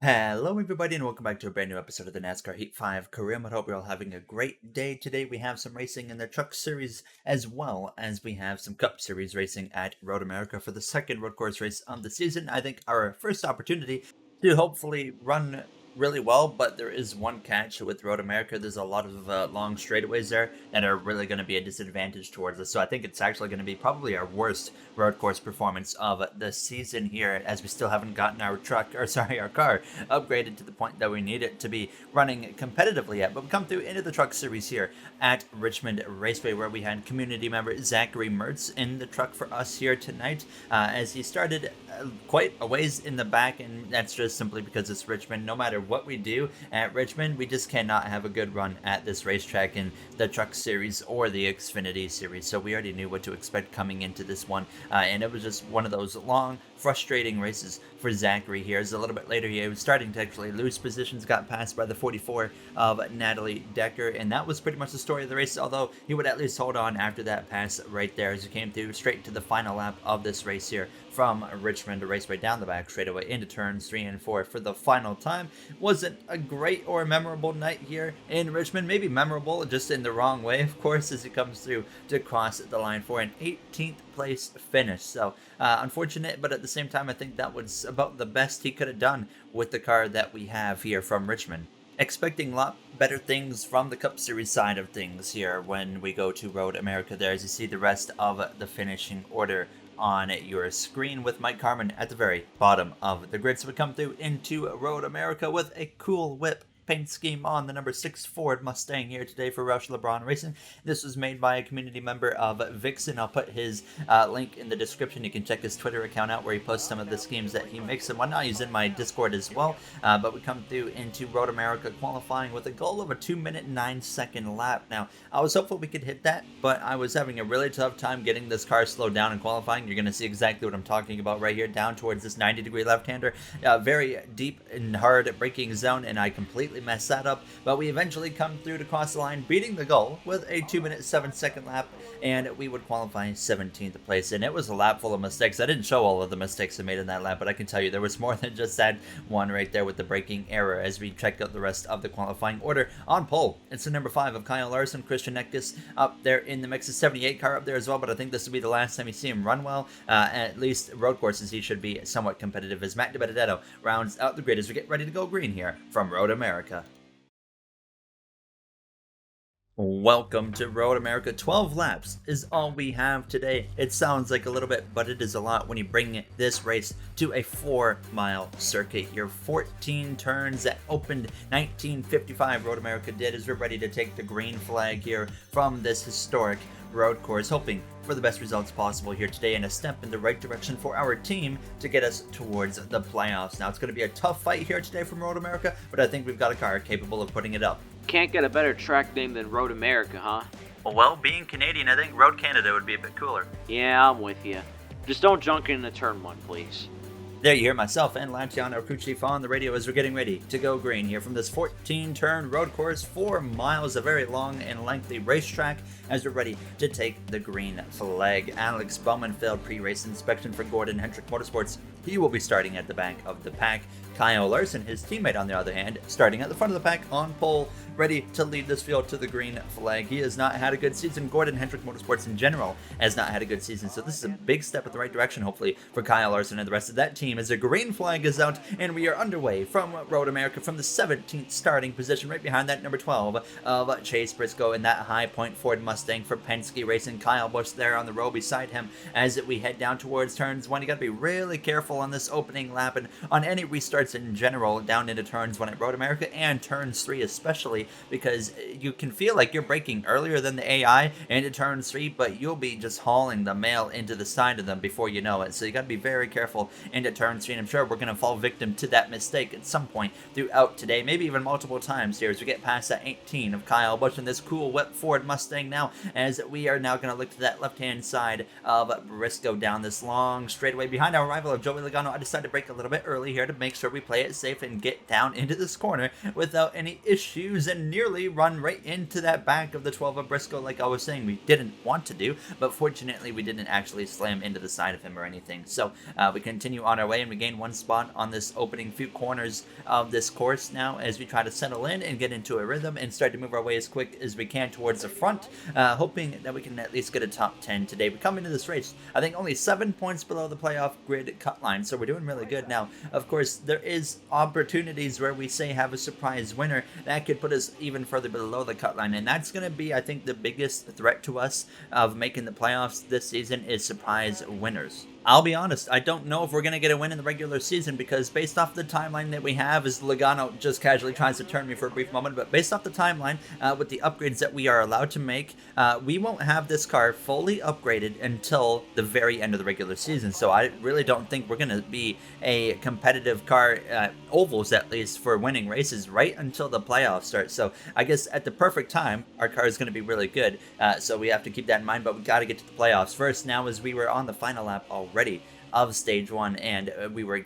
Hello, everybody, and welcome back to a brand new episode of the NASCAR Heat 5 Career Mode. Hope you're all having a great day today. We have some racing in the Truck Series as well as we have some Cup Series racing at Road America for the second road course race of the season. I think our first opportunity to hopefully run really well, but there is one catch with Road America. There's a lot of long straightaways there that are really going to be a disadvantage towards us. So I think it's actually going to be probably our worst road course performance of the season here, as we still haven't gotten our our car upgraded to the point that we need it to be running competitively yet. But we come through into the Truck Series here at Richmond Raceway, where we had community member Zachary Mertz in the truck for us here tonight, as he started quite a ways in the back, and that's just simply because it's Richmond. No matter what we do at Richmond, we just cannot have a good run at this racetrack in the Truck Series or the Xfinity Series. So we already knew what to expect coming into this one, and it was just one of those long, frustrating races for Zachary here. As a little bit later, he was starting to actually lose positions, got passed by the 44 of Natalie Decker, and that was pretty much the story of the race, although he would at least hold on after that pass right there as he came through straight to the final lap of this race here from Richmond Raceway down the back straightaway into turns 3 and 4 for the final time. Wasn't a great or memorable night here in Richmond. Maybe memorable, just in the wrong way, of course, as he comes through to cross the line for an 18th place finish. So unfortunate, but at the same time, I think that was about the best he could have done with the car that we have here from Richmond. Expecting a lot better things from the Cup Series side of things here when we go to Road America there, as you see the rest of the finishing order on your screen with Mike Carmen at the very bottom of the grid. So we come through into Road America with a cool whip paint scheme on the number 6 Ford Mustang here today for Rush LeBron Racing. This was made by a community member of Vixen. I'll put his link in the description. You can check his Twitter account out where he posts some of the schemes that he makes and whatnot. He's in my Discord as well. But we come through into Road America qualifying with a goal of a 2-minute 9-second lap. Now, I was hopeful we could hit that, but I was having a really tough time getting this car slowed down in qualifying. You're going to see exactly what I'm talking about right here, down towards this 90-degree left-hander. Very deep and hard braking zone, and I completely messed that up, but we eventually come through to cross the line, beating the goal with a 2-minute 7-second lap, and we would qualify 17th place. And it was a lap full of mistakes. I didn't show all of the mistakes I made in that lap, but I can tell you there was more than just that one right there with the braking error. As we checked out the rest of the qualifying order, on pole, it's the number 5 of Kyle Larson. Christian Eckes up there in the mix, of 78 car up there as well, but I think this will be the last time you see him run well. At least road courses, he should be somewhat competitive, as Matt DiBenedetto rounds out the grid as we get ready to go green here from Road America. Welcome to Road America. 12 laps is all we have today. It sounds like a little bit, but it is a lot when you bring this race to a 4-mile circuit here. 14 turns that opened 1955. Road America did, as we're ready to take the green flag here from this historic road course, hoping for the best results possible here today and a step in the right direction for our team to get us towards the playoffs. Now, it's going to be a tough fight here today from Road America, but I think we've got a car capable of putting it up. Can't get a better track name than Road America, huh? Well, being Canadian, I think Road Canada would be a bit cooler. Yeah, I'm with you. Just don't junk into turn 1, please. There you hear myself and Lantian, our crew chief, on the radio as we're getting ready to go green here from this 14-turn road course, 4 miles, a very long and lengthy racetrack, as we're ready to take the green flag. Alex Bowman failed pre-race inspection for Gordon Hendrick Motorsports. He will be starting at the back of the pack. Kyle Larson, his teammate, on the other hand, starting at the front of the pack on pole, ready to lead this field to the green flag. He has not had a good season. Gordon Hendrick Motorsports in general has not had a good season, so this is a big step in the right direction, hopefully, for Kyle Larson and the rest of that team, as the green flag is out, and we are underway from Road America from the 17th starting position, right behind that number 12 of Chase Briscoe in that High Point Ford Mustang for Penske Racing. Kyle Busch there on the row beside him as we head down towards turns 1. You got to be really careful on this opening lap and on any restarts in general down into turns 1 at Road America and turns 3 especially, because you can feel like you're braking earlier than the AI into turns 3, but you'll be just hauling the mail into the side of them before you know it. So you got to be very careful into turn 3, and I'm sure we're going to fall victim to that mistake at some point throughout today, maybe even multiple times here as we get past that 18 of Kyle Busch in this cool whip Ford Mustang now, as we are now going to look to that left-hand side of Briscoe down this long straightaway behind our rival of Joey Logano. I decided to brake a little bit early here to make sure we we play it safe and get down into this corner without any issues and nearly run right into that back of the 12 of Briscoe like I was saying we didn't want to do, but fortunately we didn't actually slam into the side of him or anything. So we continue on our way and we gain one spot on this opening few corners of this course now as we try to settle in and get into a rhythm and start to move our way as quick as we can towards the front, hoping that we can at least get a top 10 today. We come into this race, I think, only 7 points below the playoff grid cut line, so we're doing really good. Now, of course, there is opportunities where we say have a surprise winner that could put us even further below the cut line, and that's going to be, I think, the biggest threat to us of making the playoffs this season is surprise winners. I'll be honest, I don't know if we're going to get a win in the regular season because based off the timeline that we have, as Logano just casually tries to turn me for a brief moment, but based off the timeline with the upgrades that we are allowed to make, we won't have this car fully upgraded until the very end of the regular season. So I really don't think we're going to be a competitive car, ovals at least, for winning races right until the playoffs start. So I guess at the perfect time, our car is going to be really good. So we have to keep that in mind, but we got to get to the playoffs first. Now, as we were on the final lap already of stage 1, and we had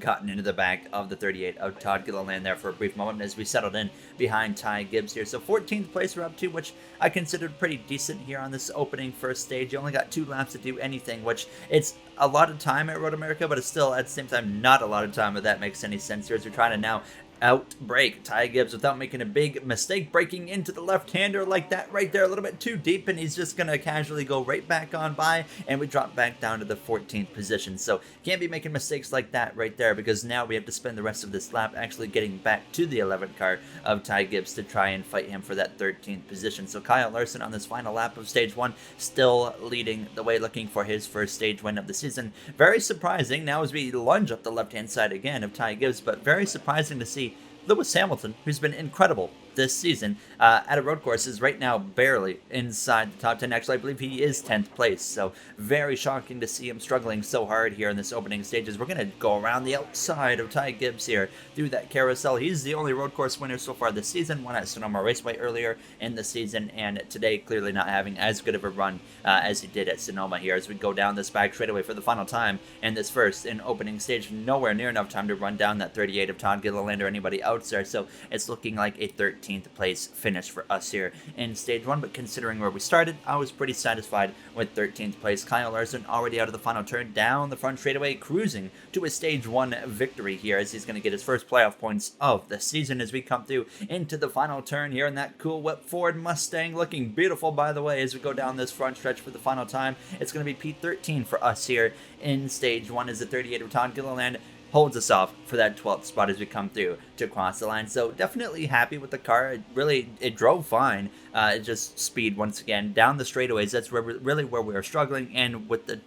gotten into the back of the 38 of Todd Gilliland there for a brief moment as we settled in behind Ty Gibbs here. So 14th place we're up to, which I considered pretty decent here on this opening first stage. You only got 2 laps to do anything, which it's a lot of time at Road America, but it's still at the same time not a lot of time, if that makes any sense here, as we're trying to now outbrake Ty Gibbs without making a big mistake, breaking into the left-hander like that right there, a little bit too deep, and he's just gonna casually go right back on by, and we drop back down to the 14th position. So can't be making mistakes like that right there, because now we have to spend the rest of this lap actually getting back to the 11th car of Ty Gibbs to try and fight him for that 13th position. So Kyle Larson on this final lap of stage 1 still leading the way, looking for his first stage win of the season. Very surprising now as we lunge up the left-hand side again of Ty Gibbs, but very surprising to see Lewis Hamilton, who's been incredible this season at a road course, is right now barely inside the top 10. Actually, I believe he is 10th place, so very shocking to see him struggling so hard here in this opening stages. We're going to go around the outside of Ty Gibbs here through that carousel. He's the only road course winner so far this season, won at Sonoma Raceway earlier in the season, and today clearly not having as good of a run as he did at Sonoma here as we go down this back straightaway for the final time in this first and opening stage. Nowhere near enough time to run down that 38 of Todd Gilliland or anybody else there, so it's looking like a 13th place finish for us here in stage 1, but considering where we started, I was pretty satisfied with 13th place. Kyle Larson already out of the final turn down the front straightaway, cruising to a stage 1 victory here as he's going to get his first playoff points of the season as we come through into the final turn here in that cool whip Ford Mustang, looking beautiful by the way as we go down this front stretch for the final time. It's going to be P13 for us here in stage 1 as the 38 of Todd Gilliland holds us off for that 12th spot as we come through to cross the line. So definitely happy with the car. It drove fine. It just speed once again down the straightaways. That's where we were struggling, and with the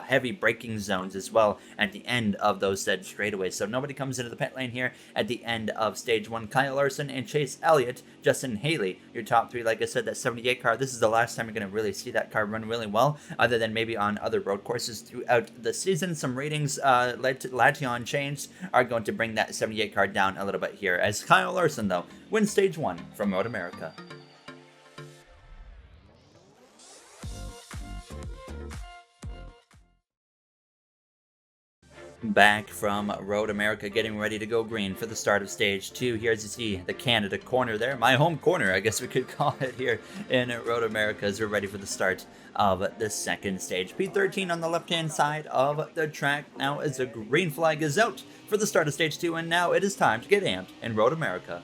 heavy braking zones as well at the end of those said straightaways. So nobody comes into the pit lane here at the end of stage 1. Kyle Larson and Chase Elliott, Justin Haley, your top 3. Like I said, that 78 car, this is the last time you're going to really see that car run really well, other than maybe on other road courses throughout the season. Some ratings Lation changed are going to bring that 78 car down a little bit here, as Kyle Larson, though, wins stage 1 from Road America. Back from Road America, getting ready to go green for the start of stage 2 here, as you see the Canada corner there, my home corner I guess we could call it here in Road America, as we're ready for the start of the second stage. P13 on the left hand side of the track now as the green flag is out for the start of stage 2, and now it is time to get amped in Road America.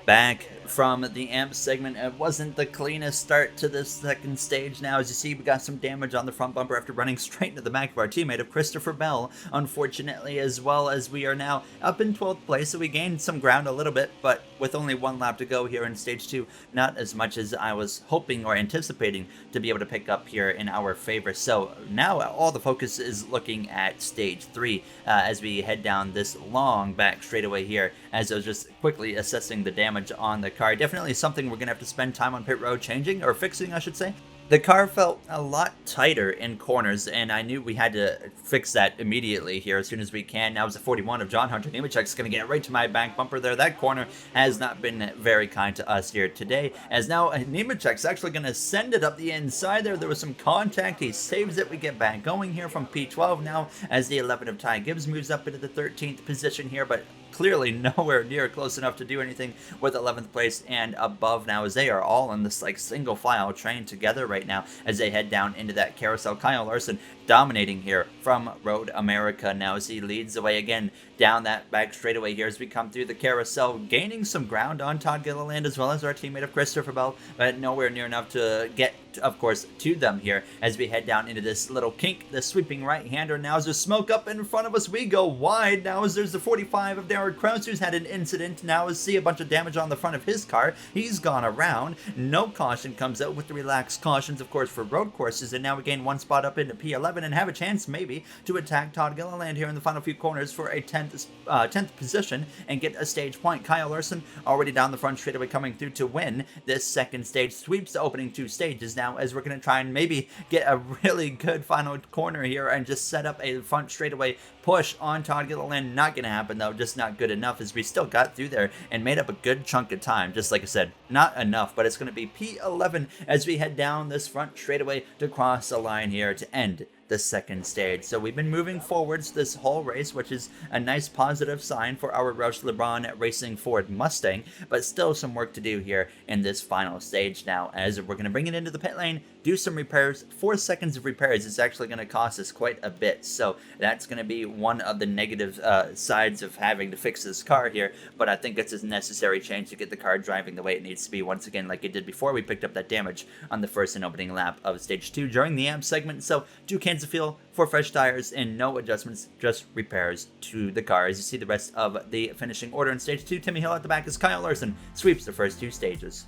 Back from the amp segment, it wasn't the cleanest start to this second stage. Now, as you see, we got some damage on the front bumper after running straight into the back of our teammate of Christopher Bell, unfortunately, as well as we are now up in 12th place, so we gained some ground a little bit, but with only one lap to go here in stage 2, not as much as I was hoping or anticipating to be able to pick up here in our favor. So now all the focus is looking at stage 3 as we head down this long back straightaway here, as I was just quickly assessing the damage on the car. Definitely something we're gonna have to spend time on pit road changing, or fixing, I should say. The car felt a lot tighter in corners, and I knew we had to fix that immediately here as soon as we can. Now it's a 41 of John Hunter. Nemechek's going to get right to my back bumper there. That corner has not been very kind to us here today, as now Nemechek's actually going to send it up the inside there. There was some contact. He saves it. We get back going here from P12 now, as the 11 of Ty Gibbs moves up into the 13th position here, but clearly nowhere near close enough to do anything with 11th place and above now, as they are all in this like single file train together right now as they head down into that carousel. Kyle Larson dominating here from Road America now as he leads the way again down that back straightaway here as we come through the carousel, gaining some ground on Todd Gilliland as well as our teammate of Christopher Bell, but nowhere near enough to get, of course, to them here as we head down into this little kink, the sweeping right-hander. Now as there's smoke up in front of us, we go wide now as there's the 45 of Darren Krause who's had an incident. Now as see a bunch of damage on the front of his car. He's gone around. No caution comes out with the relaxed cautions, of course, for road courses, and now we gain one spot up into P11 and have a chance maybe to attack Todd Gilliland here in the final few corners for a 10th position and get a stage point. Kyle Larson already down the front straightaway coming through to win this second stage. Sweeps the opening 2 stages now as we're going to try and maybe get a really good final corner here and just set up a front straightaway push on Todd Gilliland. Not going to happen though, just not good enough, as we still got through there and made up a good chunk of time. Just like I said, not enough, but it's going to be P11 as we head down this front straightaway to cross the line here to end the second stage. So we've been moving forwards this whole race, which is a nice positive sign for our Roush LeBron Racing Ford Mustang, but still some work to do here in this final stage now, as we're going to bring it into the pit lane, do some repairs. 4 seconds of repairs is actually going to cost us quite a bit, so that's going to be one of the negative sides of having to fix this car here, but I think it's a necessary change to get the car driving the way it needs to be once again, like it did before we picked up that damage on the first and opening lap of stage 2 during the amp segment. So 2 cans of fuel, 4 fresh tires, and no adjustments, just repairs to the car. As you see the rest of the finishing order in stage 2, Timmy Hill at the back as Kyle Larson sweeps the first 2 stages.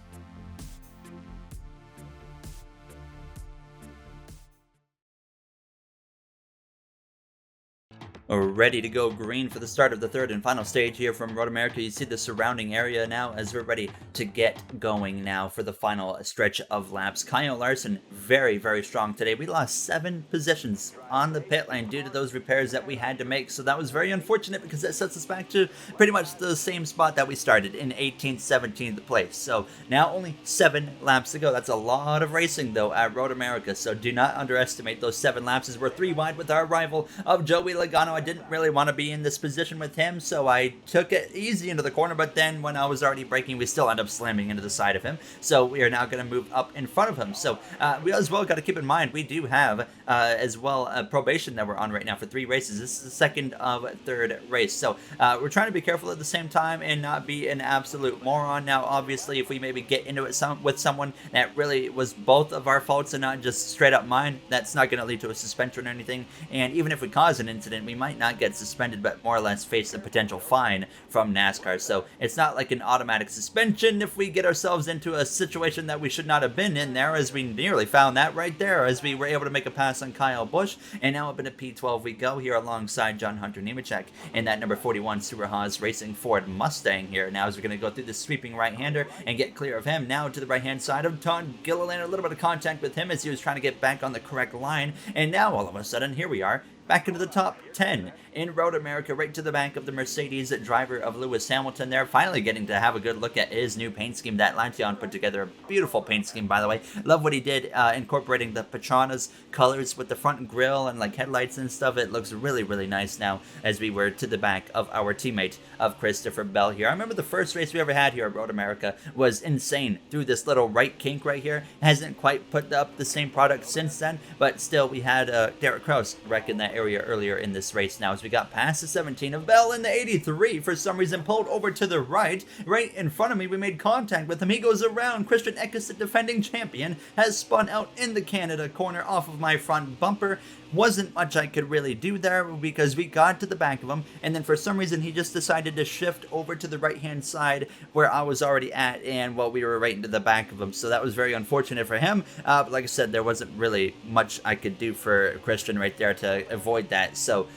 Ready to go green for the start of the third and final stage here from Road America. You see the surrounding area now as we're ready to get going now for the final stretch of laps. Kyle Larson, very, very strong today. We lost 7 positions on the pit lane due to those repairs that we had to make, so that was very unfortunate because that sets us back to pretty much the same spot that we started in 18th, 17th place. So now only 7 laps to go. That's a lot of racing though at Road America, so do not underestimate those 7 laps as we're 3 wide with our rival of Joey Logano. I didn't really want to be in this position with him, so I took it easy into the corner, but then when I was already braking, we still end up slamming into the side of him, so we are now going to move up in front of him. So we as well got to keep in mind, we do have as well a probation that we're on right now for 3 races. This is the second of 3rd race, so we're trying to be careful at the same time and not be an absolute moron. Now obviously if we maybe get into it with someone that really was both of our faults and not just straight up mine, that's not going to lead to a suspension or anything, and even if we cause an incident, we might not get suspended, but more or less face a potential fine from NASCAR. So it's not like an automatic suspension if we get ourselves into a situation that we should not have been in there, as we nearly found that right there as we were able to make a pass on Kyle Busch. And now up into P12 we go here alongside John Hunter Nemechek in that number 41 Stuart Haas Racing Ford Mustang here. Now as we're going to go through the sweeping right-hander and get clear of him, now to the right-hand side of Todd Gilliland, a little bit of contact with him as he was trying to get back on the correct line, and now all of a sudden here we are back into the top 10 in Road America, right to the back of the Mercedes driver of Lewis Hamilton there. Finally getting to have a good look at his new paint scheme that Lantion put together. A beautiful paint scheme, by the way. Love what he did, incorporating the Patrana's colors with the front grille and like headlights and stuff. It looks really, really nice now as we were to the back of our teammate of Christopher Bell here. I remember the first race we ever had here at Road America was insane through this little right kink right here. Hasn't quite put up the same product since then, but still we had Derek Krause wrecking that area earlier in this race now as we got past the 17 of Bell in the 83. For some reason, pulled over to the right in front of me. We made contact with him. He goes around. Christian Eckes, the defending champion, has spun out in the Canada corner off of my front bumper. Wasn't much I could really do there because we got to the back of him, and then for some reason he just decided to shift over to the right hand side where I was already at, and well, we were right into the back of him, so that was very unfortunate for him. But like I said, there wasn't really much I could do for Christian right there to avoid that, so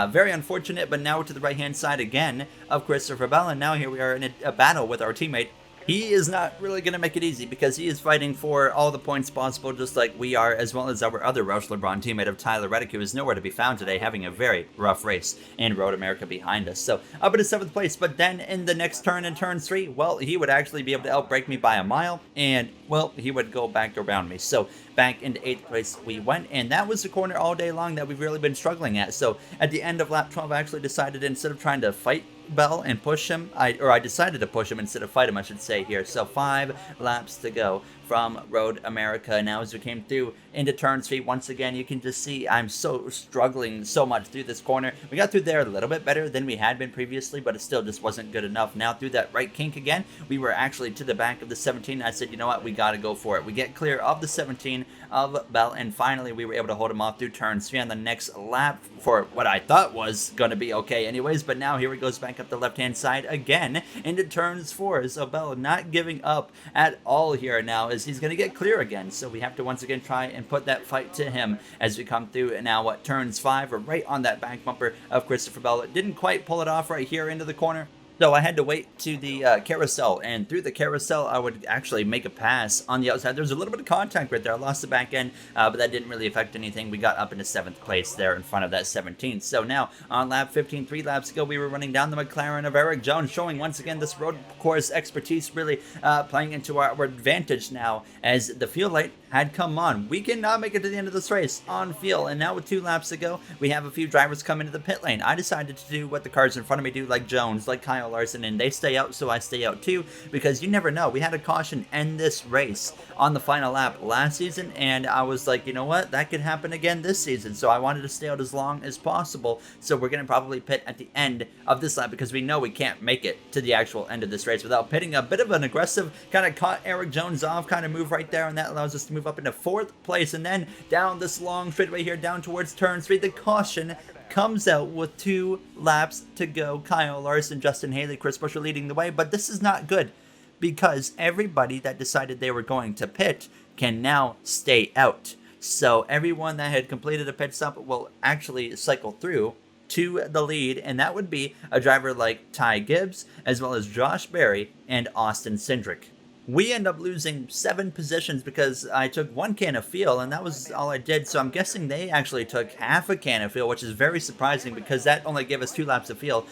very unfortunate. But now to the right hand side again of Christopher Bell, and now here we are in a battle with our teammate. He is not really going to make it easy because he is fighting for all the points possible, just like we are, as well as our other Roush LeBron teammate of Tyler Reddick, who is nowhere to be found today, having a very rough race in Road America behind us. So up into 7th place, but then in the next turn, in turn 3, well, he would actually be able to outbrake me by a mile, and, well, he would go back around me. So back into 8th place we went, and that was the corner all day long that we've really been struggling at. So at the end of lap 12, I actually decided, instead of trying to fight Bell and push him, I decided to push him instead of fight him, I should say here. So 5 laps to go from Road America. Now as we came through into turn 3, once again, you can just see I'm so struggling so much through this corner. We got through there a little bit better than we had been previously, but it still just wasn't good enough. Now through that right kink again, we were actually to the back of the 17. I said, you know what, we got to go for it. We get clear of the 17 of Bell, and finally we were able to hold him off through turn 3 on the next lap for what I thought was going to be okay anyways. But now here he goes back up the left-hand side again into turns 4. So Bell not giving up at all here now, as he's going to get clear again. So we have to once again try and put that fight to him as we come through. And now what, turns 5 are right on that back bumper of Christopher Bell. It didn't quite pull it off right here into the corner, so I had to wait to the carousel, and through the carousel, I would actually make a pass on the outside. There was a little bit of contact right there. I lost the back end, but that didn't really affect anything. We got up into 7th place there in front of that 17th. So now on lap 15, 3 laps ago, we were running down the McLaren of Eric Jones, showing once again this road course expertise really playing into our advantage now, as the fuel light had come on. We cannot make it to the end of this race on fuel, and now with 2 laps to go, we have a few drivers come into the pit lane. I decided to do what the cars in front of me do, like Jones, like Kyle Larson, and they stay out, so I stay out too, because you never know. We had a caution end this race on the final lap last season, and I was like, you know what, that could happen again this season, so I wanted to stay out as long as possible. So we're going to probably pit at the end of this lap, because we know we can't make it to the actual end of this race without pitting. A bit of an aggressive kind of caught Eric Jones off kind of move right there, and that allows us to move up into 4th place, and then down this long straightaway here down towards turn 3, the caution comes out with 2 laps to go. Kyle Larson, Justin Haley, Chris Buescher leading the way, but this is not good, because everybody that decided they were going to pit can now stay out. So everyone that had completed a pit stop will actually cycle through to the lead, and that would be a driver like Ty Gibbs, as well as Josh Berry and Austin Cindric. We end up losing 7 positions because I took 1 can of fuel, and that was all I did. So I'm guessing they actually took half a can of fuel, which is very surprising because that only gave us 2 laps of fuel.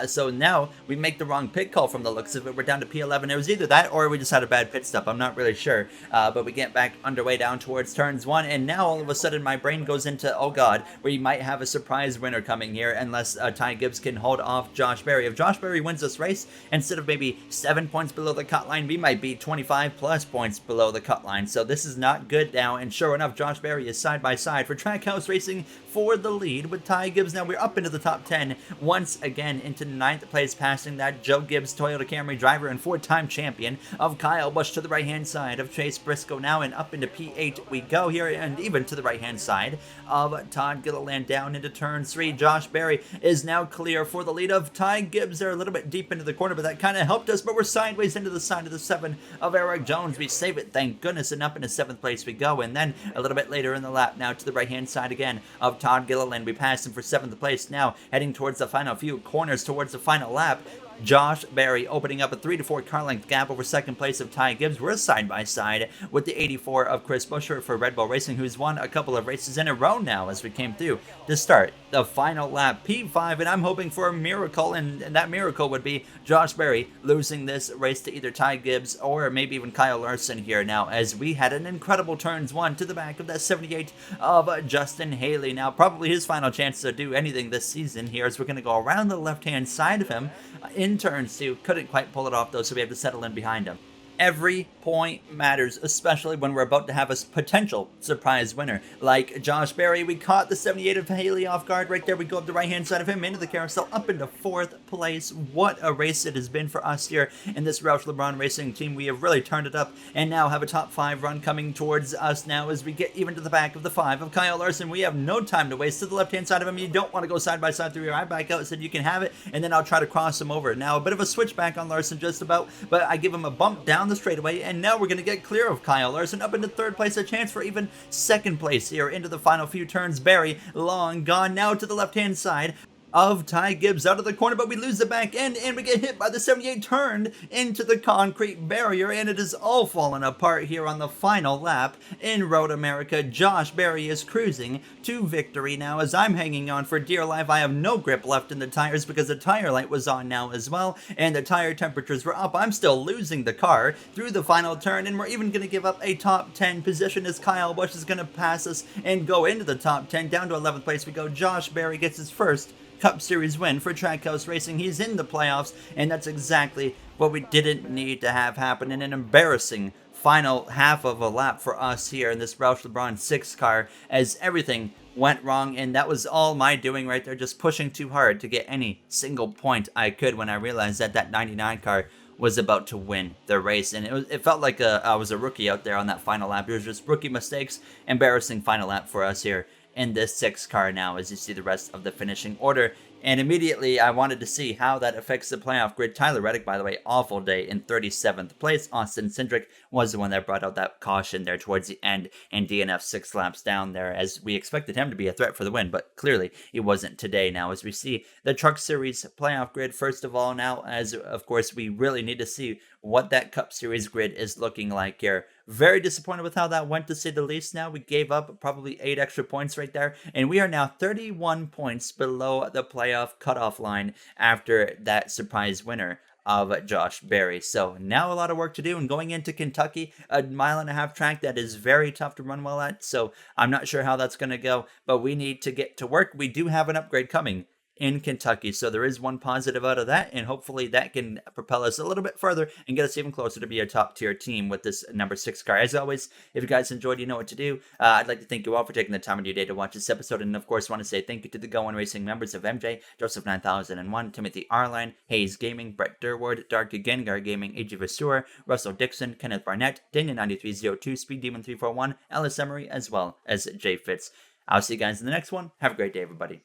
So now we make the wrong pit call from the looks of it. We're down to P11. It was either that or we just had a bad pit stop. I'm not really sure. But we get back underway down towards turns 1, and now all of a sudden my brain goes into, oh god, we might have a surprise winner coming here unless Ty Gibbs can hold off Josh Berry. If Josh Berry wins this race, instead of maybe 7 points below the cut line, we might be 25 plus points below the cut line. So this is not good now, and sure enough, Josh Berry is side by side for Trackhouse Racing for the lead with Ty Gibbs. Now we're up into the top 10 once again, into 9th place, passing that Joe Gibbs Toyota Camry driver and 4-time champion of Kyle Busch to the right hand side of Chase Briscoe now, and up into P8 we go here, and even to the right hand side of Todd Gilliland down into turn 3. Josh Berry is now clear for the lead of Ty Gibbs. They're a little bit deep into the corner, but that kind of helped us, but we're sideways into the side of the 7 of Eric Jones. We save it, thank goodness, and up into 7th place we go. And then a little bit later in the lap, now to the right hand side again of Todd Gilliland, we pass him for 7th place. Now heading towards the final few corners towards the final lap, Josh Berry opening up a 3 to 4 car length gap over 2nd place of Ty Gibbs. We're side by side with the 84 of Chris Buescher for Red Bull Racing, who's won a couple of races in a row now as we came through to start the final lap, P5, and I'm hoping for a miracle, and that miracle would be Josh Berry losing this race to either Ty Gibbs or maybe even Kyle Larson here now, as we had an incredible turns 1 to the back of that 78 of Justin Haley. Now probably his final chance to do anything this season here, as we're going to go around the left hand side of him in turns 2. Couldn't quite pull it off though, so we have to settle in behind him. Every point matters, especially when we're about to have a potential surprise winner. Like Josh Berry, we caught the 78 of Haley off guard right there. We go up the right-hand side of him into the carousel, up into 4th place. What a race it has been for us here in this Roush LeBron Racing team. We have really turned it up and now have a top 5 run coming towards us now as we get even to the back of the 5 of Kyle Larson. We have no time to waste. To the left-hand side of him, you don't want to go side by side through your eye. Back out, said you can have it, and then I'll try to cross him over. Now a bit of a switchback on Larson just about, but I give him a bump down the straightaway, and now we're going to get clear of Kyle Larson up into 3rd place, a chance for even 2nd place here into the final few turns. Barry long gone now to the left-hand side of Ty Gibbs out of the corner, but we lose the back end and we get hit by the 78, turned into the concrete barrier, and it is all falling apart here on the final lap in Road America. Josh Berry is cruising to victory now as I'm hanging on for dear life. I have no grip left in the tires because the tire light was on now as well, and the tire temperatures were up. I'm still losing the car through the final turn, and we're even going to give up a top 10 position as Kyle Busch is going to pass us and go into the top 10. Down to 11th place we go. Josh Berry gets his first Cup Series win for Trackhouse Racing. He's in the playoffs, and that's exactly what we didn't need to have happen in an embarrassing final half of a lap for us here in this Roush LeBron 6 car, as everything went wrong, and that was all my doing right there, just pushing too hard to get any single point I could when I realized that that 99 car was about to win the race, and it felt like I was a rookie out there on that final lap. It was just rookie mistakes, embarrassing final lap for us here in this 6 car now as you see the rest of the finishing order. And immediately I wanted to see how that affects the playoff grid. Tyler Reddick, by the way, awful day in 37th place. Austin Cindric was the one that brought out that caution there towards the end, and DNF 6 laps down there as we expected him to be a threat for the win, but clearly he wasn't today now as we see the Truck Series playoff grid. First of all now, as of course we really need to see what that Cup Series grid is looking like here. Very disappointed with how that went, to say the least. Now we gave up probably 8 extra points right there, and we are now 31 points below the playoff cutoff line after that surprise winner of Josh Berry. So now a lot of work to do, and going into Kentucky, a 1.5-mile track that is very tough to run well at, so I'm not sure how that's going to go, but we need to get to work. We do have an upgrade coming in Kentucky, so there is one positive out of that, and hopefully that can propel us a little bit further and get us even closer to be a top tier team with this number 6 car. As always, if you guys enjoyed, you know what to do. I'd like to thank you all for taking the time of your day to watch this episode, and of course want to say thank you to the Go On Racing members of MJ, Joseph 9001, Timothy Arline, Hayes Gaming, Brett Durward, Dark Gengar Gaming, AG Vasura, Russell Dixon, Kenneth Barnett, Daniel 9302, Speed Demon 341, Ellis Emery, as well as Jay Fitz. I'll see you guys in the next one. Have a great day, everybody.